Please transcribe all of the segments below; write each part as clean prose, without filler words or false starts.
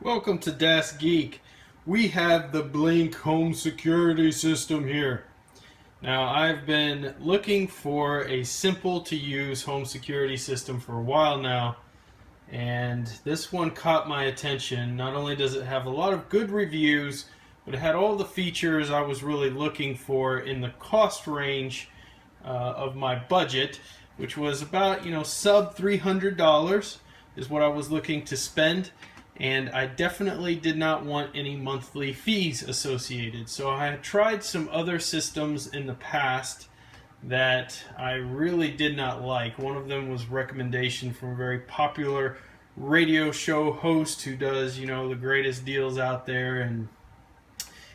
Welcome to Desk Geek. We have the Blink home security system here. Now, I've been looking for a simple to use home security system for a while now, and this one caught my attention. Not only does it have a lot of good reviews, but it had all the features I was really looking for in the cost range of my budget, which was about, sub $300 is what I was looking to spend. And I definitely did not want any monthly fees associated. So I had tried some other systems in the past that I really did not like. One of them was a recommendation from a very popular radio show host who does, the greatest deals out there, and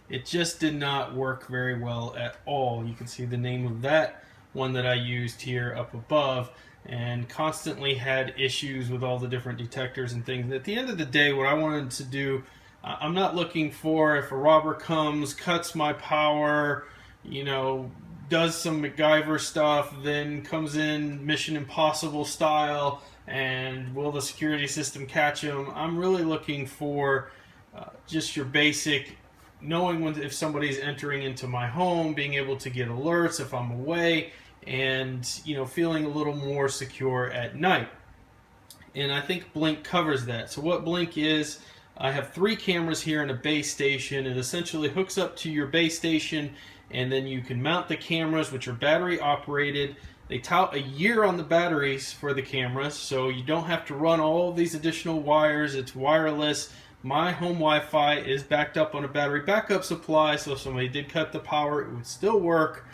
it just did not work very well at all. You can see the name of that one that I used here up above, and constantly had issues with all the different detectors and things. At the end of the day, what I wanted to do, I'm not looking for if a robber comes, cuts my power, does some MacGyver stuff, then comes in Mission Impossible style, and will the security system catch him? I'm really looking for just your basic knowing if somebody's entering into my home, being able to get alerts if I'm away, and feeling a little more secure at night. And I think Blink covers that. So what Blink is, I have 3 cameras here in a base station. It essentially hooks up to your base station, and then you can mount the cameras, which are battery operated. They tout a year on the batteries for the cameras, so you don't have to run all these additional wires. It's wireless. My home Wi-Fi is backed up on a battery backup supply, so if somebody did cut the power, it would still work.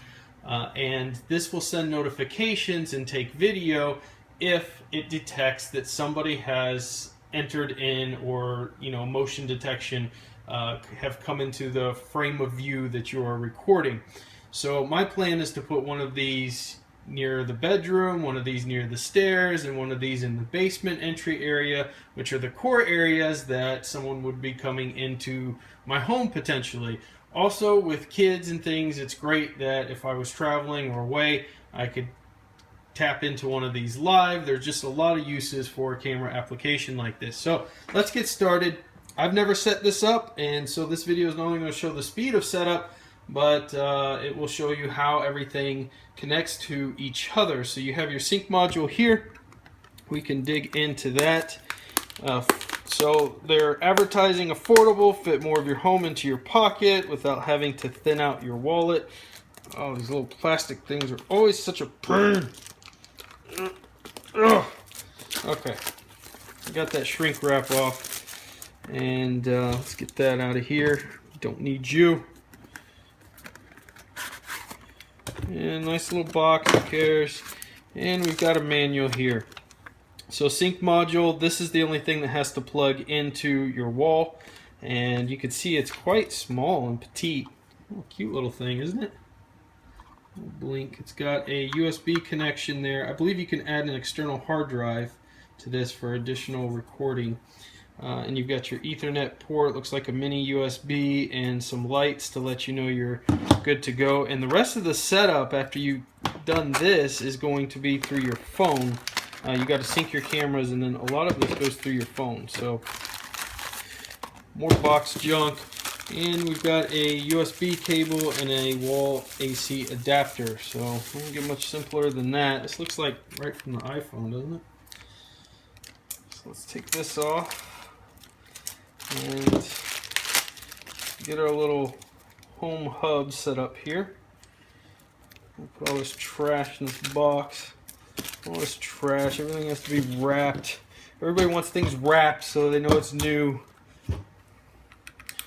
And this will send notifications and take video if it detects that somebody has entered in, or motion detection have come into the frame of view that you are recording. So my plan is to put one of these near the bedroom, one of these near the stairs, and one of these in the basement entry area, which are the core areas that someone would be coming into my home potentially. Also, with kids and things, it's great that if I was traveling or away, I could tap into one of these live. There's just a lot of uses for a camera application like this. So let's get started. I've never set this up, and so this video is not only going to show the speed of setup, but it will show you how everything connects to each other. So you have your sync module here. We can dig into that. So they're advertising affordable, fit more of your home into your pocket without having to thin out your wallet. Oh, these little plastic things are always such a pain. Okay, got that shrink wrap off, and let's get that out of here. Don't need you. And nice little box, who cares? And we've got a manual here. So sync module, this is the only thing that has to plug into your wall, and you can see it's quite small and petite. Oh, cute little thing, isn't it? Blink. It's got a USB connection there. I believe you can add an external hard drive to this for additional recording. And you've got your Ethernet port, looks like a mini USB, and some lights to let you know you're good to go. And the rest of the setup after you've done this is going to be through your phone. You got to sync your cameras, and then a lot of this goes through your phone. So more box junk, and we've got a USB cable and a wall AC adapter. So it won't get much simpler than that. This looks like right from the iPhone, doesn't it? So let's take this off and get our little home hub set up here. We'll put all this trash in this box. All this trash, everything has to be wrapped. Everybody wants things wrapped so they know it's new.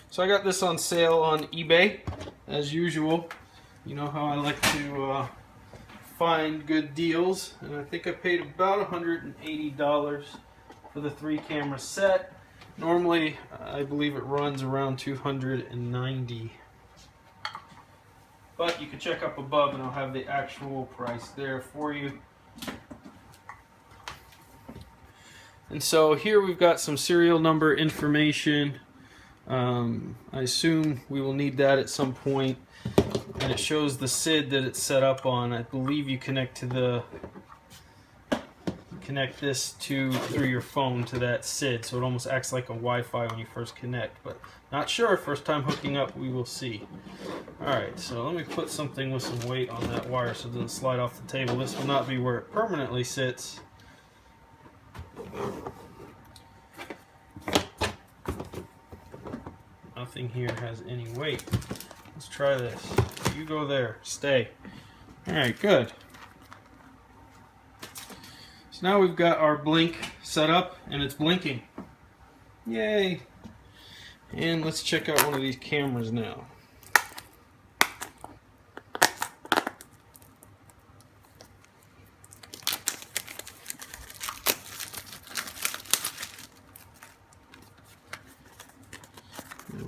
So I got this on sale on eBay, as usual. You know how I like to find good deals, and I think I paid about $180 for the 3 camera set. Normally, I believe it runs around $290. But you can check up above and I'll have the actual price there for you. And so here we've got some serial number information. I assume we will need that at some point. And it shows the SID that it's set up on. I believe you connect to the connect this through your phone to that SID, so it almost acts like a Wi-Fi when you first connect. But not sure. First time hooking up, we will see. All right, so let me put something with some weight on that wire so it doesn't slide off the table. This will not be where it permanently sits. Nothing here has any weight. Let's try this. You go there. Stay. All right, good. So now we've got our blink set up and it's blinking. Yay! And let's check out one of these cameras now.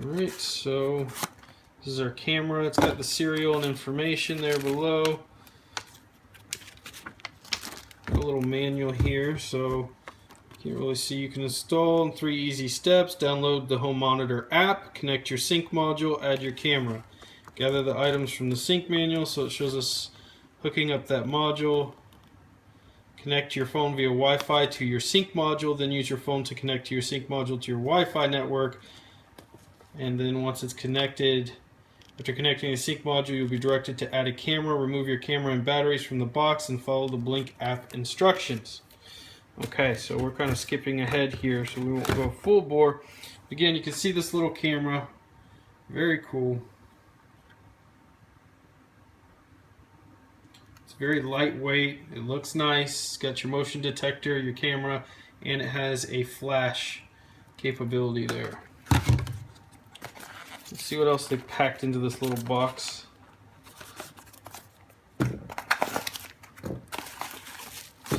Alright, so this is our camera. It's got the serial and information there below. Got a little manual here, so you can't really see. You can install in 3 easy steps. Download the Home Monitor app, connect your sync module, add your camera. Gather the items from the sync manual, so it shows us hooking up that module. Connect your phone via Wi-Fi to your sync module, then use your phone to connect to your sync module to your Wi-Fi network. And then once it's connected, after connecting the sync module, you'll be directed to add a camera. Remove your camera and batteries from the box and follow the Blink app instructions. Okay, so we're kind of skipping ahead here, so we won't go full bore. Again, you can see this little camera. Very cool. It's very lightweight. It looks nice. It's got your motion detector, your camera, and it has a flash capability there. Let's see what else they packed into this little box.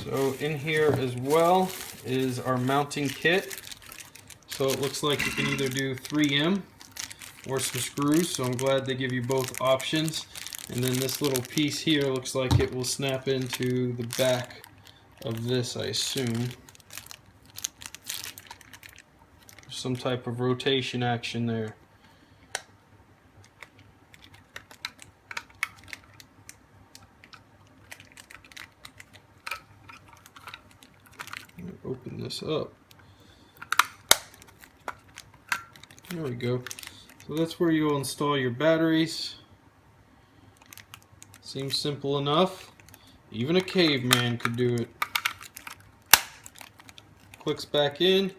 So in here as well is our mounting kit. So it looks like you can either do 3M or some screws, so I'm glad they give you both options. And then this little piece here looks like it will snap into the back of this, I assume. Some type of rotation action there. Open this up. There we go. So that's where you'll install your batteries. Seems simple enough. Even a caveman could do it. Clicks back in.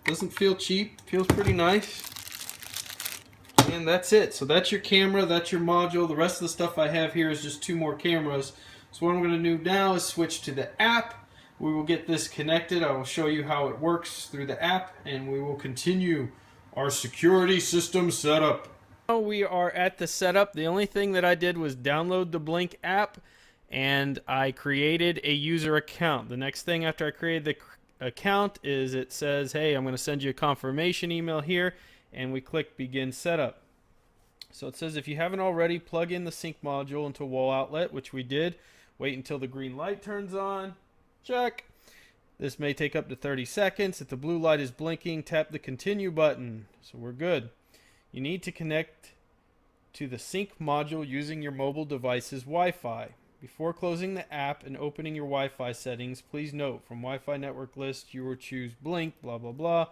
Doesn't feel cheap. Feels pretty nice. And that's it. So that's your camera. That's your module. The rest of the stuff I have here is just 2 more cameras. So what I'm going to do now is switch to the app. We will get this connected. I will show you how it works through the app, and we will continue our security system setup. Now we are at the setup. The only thing that I did was download the Blink app, and I created a user account. The next thing after I created the account is it says, hey, I'm going to send you a confirmation email here, and we click begin setup. So it says if you haven't already, plug in the sync module into a wall outlet, which we did. Wait until the green light turns on. Check. This may take up to 30 seconds. If the blue light is blinking, tap the continue button. So we're good. You need to connect to the sync module using your mobile device's Wi-Fi. Before closing the app and opening your Wi-Fi settings, please note from Wi-Fi network list you will choose blink blah blah blah,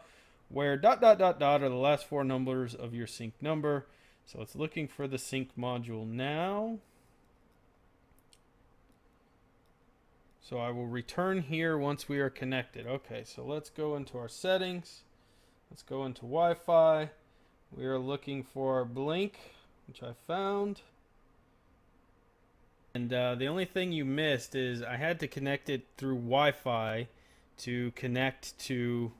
where ... are the last 4 numbers of your sync number. So it's looking for the sync module now. So I will return here once we are connected. Okay, so let's go into our settings. Let's go into Wi-Fi. We are looking for Blink, which I found. And the only thing you missed is I had to connect it through Wi-Fi to connect to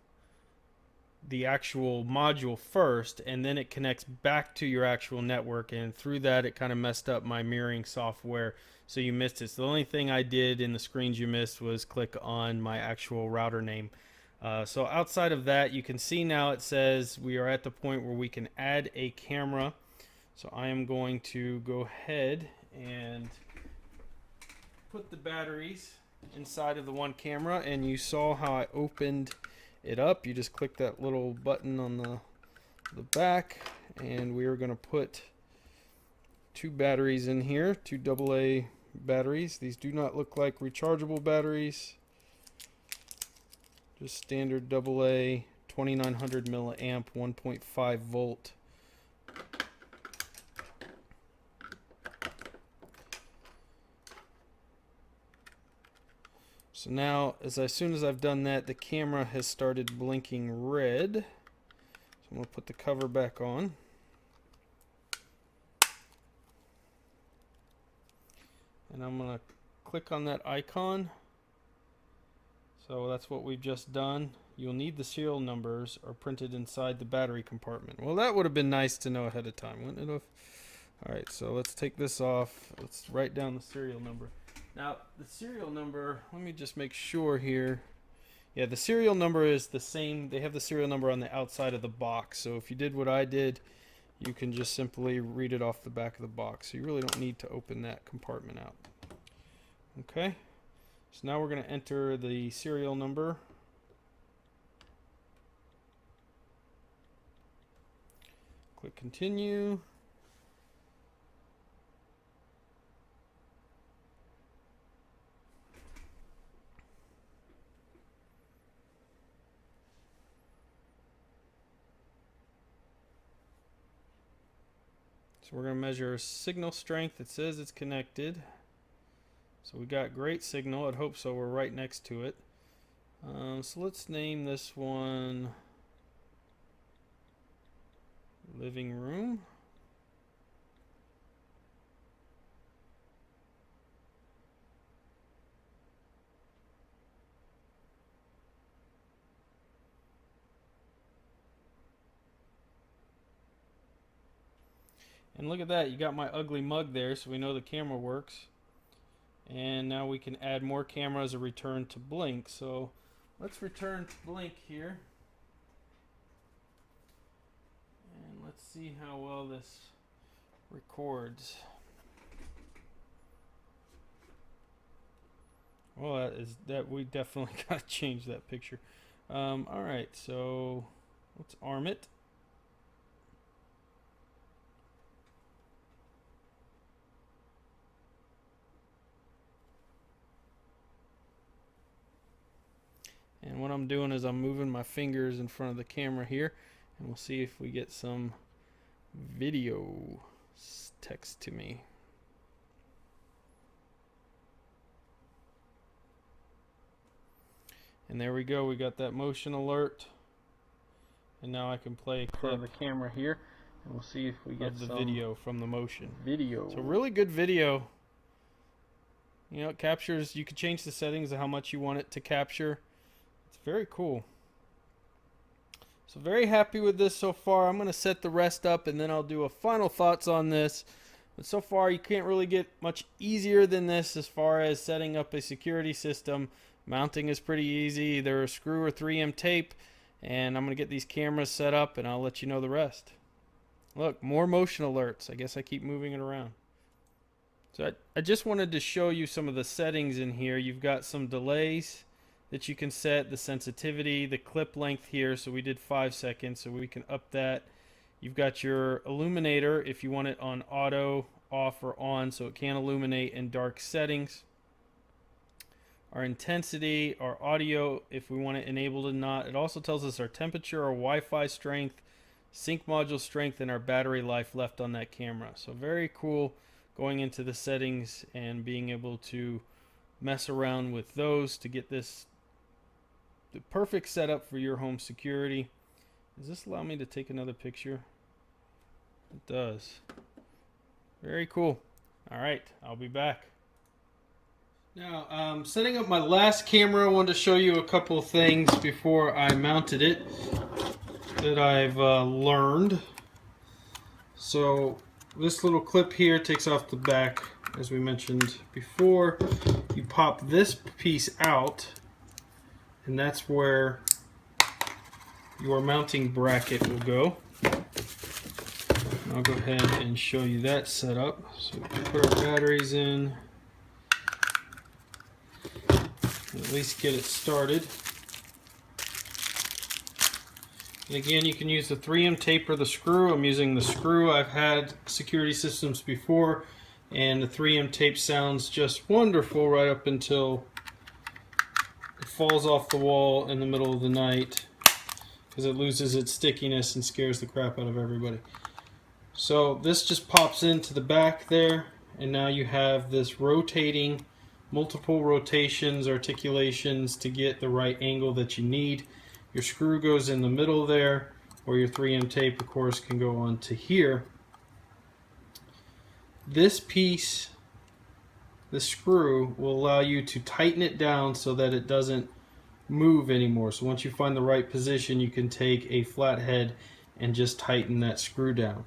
the actual module first, and then it connects back to your actual network, and through that it kind of messed up my mirroring software, so you missed it. So the only thing I did in the screens you missed was click on my actual router name. So outside of that, you can see now it says we are at the point where we can add a camera. So I am going to go ahead and put the batteries inside of the one camera, and you saw how I opened it up. You just click that little button on the back, and we are going to put 2 batteries in here, 2 AA batteries. These do not look like rechargeable batteries. Just standard AA 2900 milliamp 1.5 volt. So now, as soon as I've done that, the camera has started blinking red. So I'm going to put the cover back on. And I'm going to click on that icon. So that's what we've just done. You'll need the serial numbers are printed inside the battery compartment. Well, that would have been nice to know ahead of time, wouldn't it have? Alright, so let's take this off. Let's write down the serial number. Now, the serial number, let me just make sure here. Yeah, the serial number is the same. They have the serial number on the outside of the box. So if you did what I did, you can just simply read it off the back of the box. So you really don't need to open that compartment out. Okay, so now we're going to enter the serial number. Click continue. So we're going to measure signal strength. It says it's connected. So we got great signal. I'd hope so. We're right next to it. So let's name this one living room. And look at that, you got my ugly mug there, so we know the camera works. And now we can add more cameras or return to blink. So let's return to blink here. And let's see how well this records. Well, we definitely got to change that picture. Alright, so let's arm it. And what I'm doing is I'm moving my fingers in front of the camera here, and we'll see if we get some video text to me. And there we go, we got that motion alert. And now I can play a clip of the camera here, and we'll see if we get the video from the motion. So really good video. You know, it captures, you could change the settings of how much you want it to capture. It's very cool. So very happy with this so far. I'm going to set the rest up and then I'll do a final thoughts on this. But so far you can't really get much easier than this as far as setting up a security system. Mounting is pretty easy, either a screw or 3M tape. And I'm going to get these cameras set up and I'll let you know the rest. Look, more motion alerts. I guess I keep moving it around. So I just wanted to show you some of the settings in here. You've got some delays that you can set, the sensitivity, the clip length here. So we did 5 seconds, so we can up that. You've got your illuminator if you want it on auto, off, or on, so it can illuminate in dark settings. Our intensity, our audio if we want it enabled or not. It also tells us our temperature, our Wi-Fi strength, sync module strength, and our battery life left on that camera. So very cool going into the settings and being able to mess around with those to get this the perfect setup for your home security. Does this allow me to take another picture? It does. Very cool. All right, I'll be back. Now, setting up my last camera, I wanted to show you a couple of things before I mounted it that I've learned. So this little clip here takes off the back, as we mentioned before. You pop this piece out, and that's where your mounting bracket will go. I'll go ahead and show you that setup. So we can put our batteries in, and at least get it started. And again, you can use the 3M tape or the screw. I'm using the screw. I've had security systems before, and the 3M tape sounds just wonderful right up until it falls off the wall in the middle of the night because it loses its stickiness and scares the crap out of everybody. So this just pops into the back there, and now you have this rotating, multiple rotations, articulations to get the right angle that you need. Your screw goes in the middle there, or your 3M tape, of course, can go on to here. This piece, the screw, will allow you to tighten it down so that it doesn't move anymore. So once you find the right position, you can take a flathead and just tighten that screw down.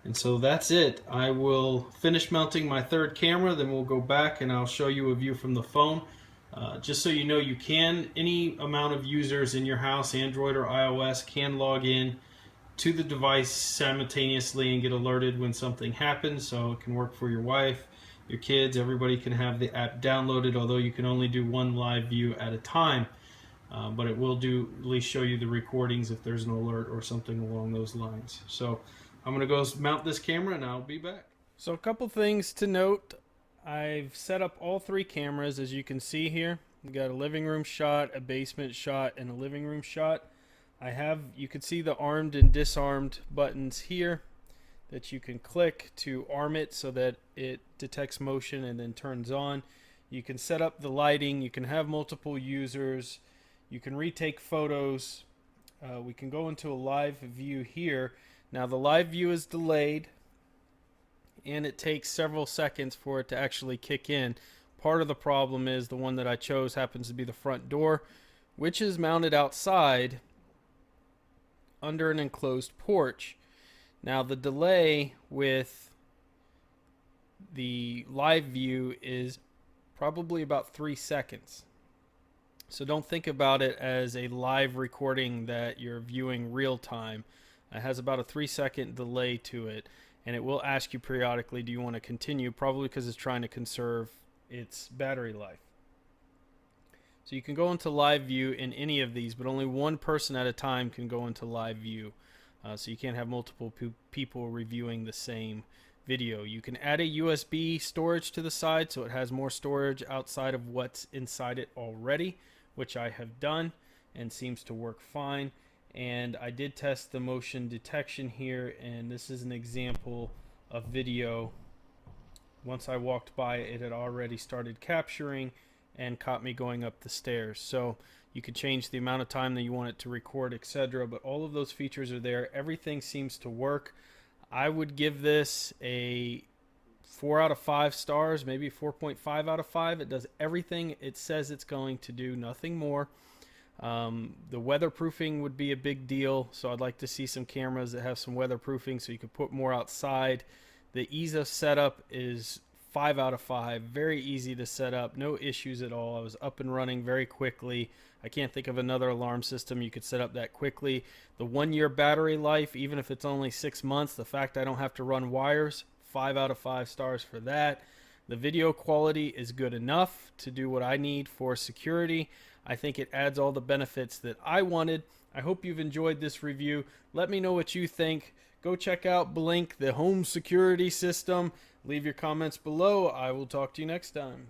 And so that's it. I will finish mounting my third camera, then we'll go back and I'll show you a view from the phone. Just so you know, you can, any amount of users in your house, Android or iOS, can log in to the device simultaneously and get alerted when something happens. So it can work for your wife, your kids, everybody can have the app downloaded, although you can only do one live view at a time. But it will do at least show you the recordings if there's an alert or something along those lines. So I'm going to go mount this camera and I'll be back. So a couple things to note. I've set up all three cameras, as you can see here. We've got a living room shot, a basement shot, and a living room shot. You can see the armed and disarmed buttons here that you can click to arm it so that it detects motion and then turns on. You can set up the lighting. You can have multiple users. You can retake photos. We can go into a live view here. Now the live view is delayed and it takes several seconds for it to actually kick in. Part of the problem is the one that I chose happens to be the front door, which is mounted outside under an enclosed porch. Now the delay with the live view is probably about 3 seconds. So don't think about it as a live recording that you're viewing real time. It has about a 3-second delay to it, and it will ask you periodically, do you want to continue, probably because it's trying to conserve its battery life. So you can go into live view in any of these, but only one person at a time can go into live view. So you can't have multiple people reviewing the same video. You can add a USB storage to the side so it has more storage outside of what's inside it already, which I have done and seems to work fine. And I did test the motion detection here, and this is an example of video. Once I walked by, it had already started capturing and caught me going up the stairs. So you could change the amount of time that you want it to record, etc. But all of those features are there. Everything seems to work. I would give this a 4 out of 5 stars, maybe 4.5 out of 5. It does everything it says it's going to do, nothing more. The weatherproofing would be a big deal, so I'd like to see some cameras that have some weatherproofing so you could put more outside. The ease of setup is 5 out of 5. Very easy to set up, no issues at all. I was up and running very quickly. I can't think of another alarm system you could set up that quickly. The 1-year battery life, even if it's only 6 months, the fact I don't have to run wires, 5 out of 5 stars for that. The video quality is good enough to do what I need for security. I think it adds all the benefits that I wanted. I hope you've enjoyed this review. Let me know what you think. Go check out Blink, the home security system. Leave your comments below. I will talk to you next time.